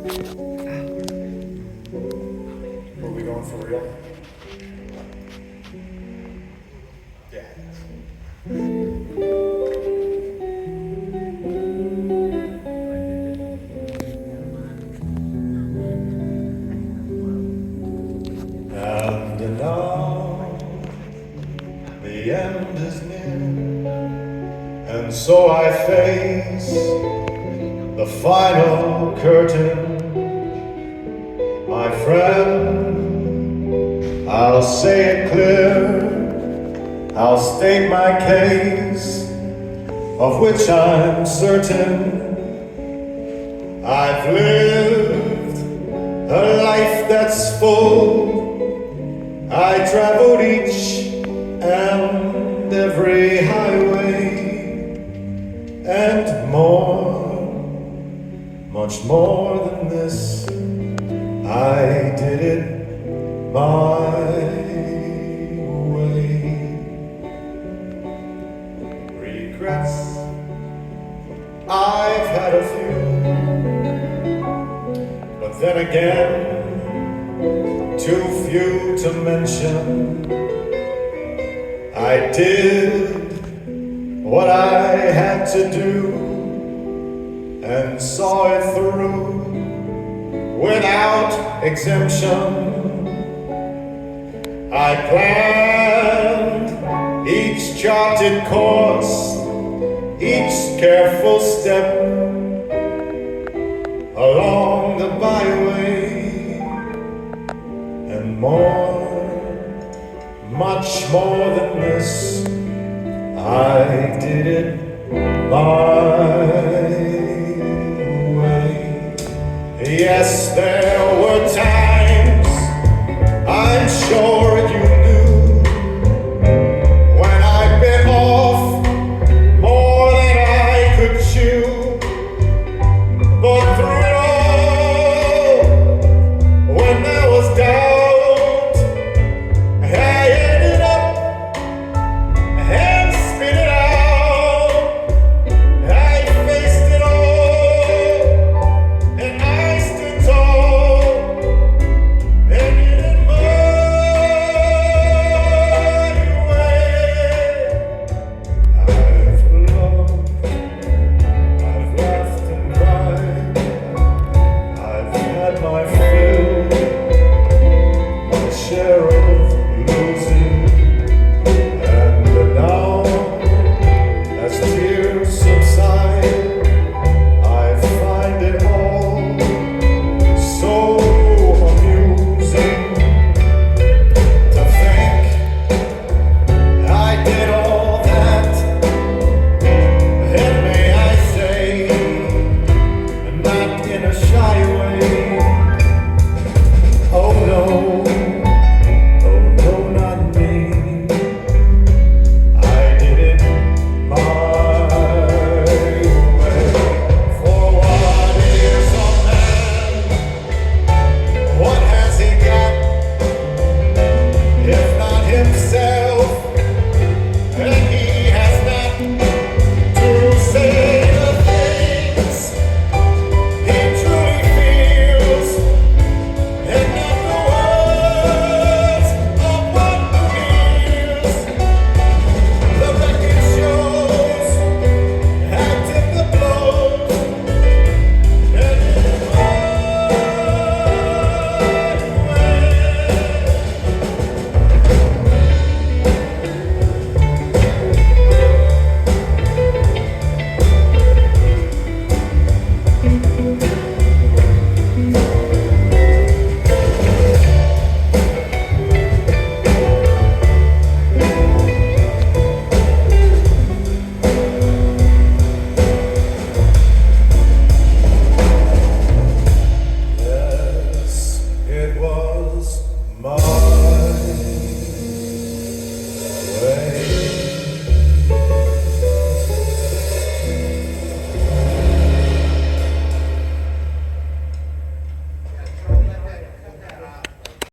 Were we going for real? Yeah. And now the end is near, and so I face the final curtain. My friend, I'll say it clear, I'll state my case, of which I'm certain. I've lived a life that's full. I traveled each and every highway, and more, much more than this, I did it my way. Regrets, I've had a few, but then again, too few to mention. I did what I had to do and saw it through without exemption. I planned each charted course, each careful step along the byway, and more, much more than this, I did it my way. Yes, there were times, I'm sure you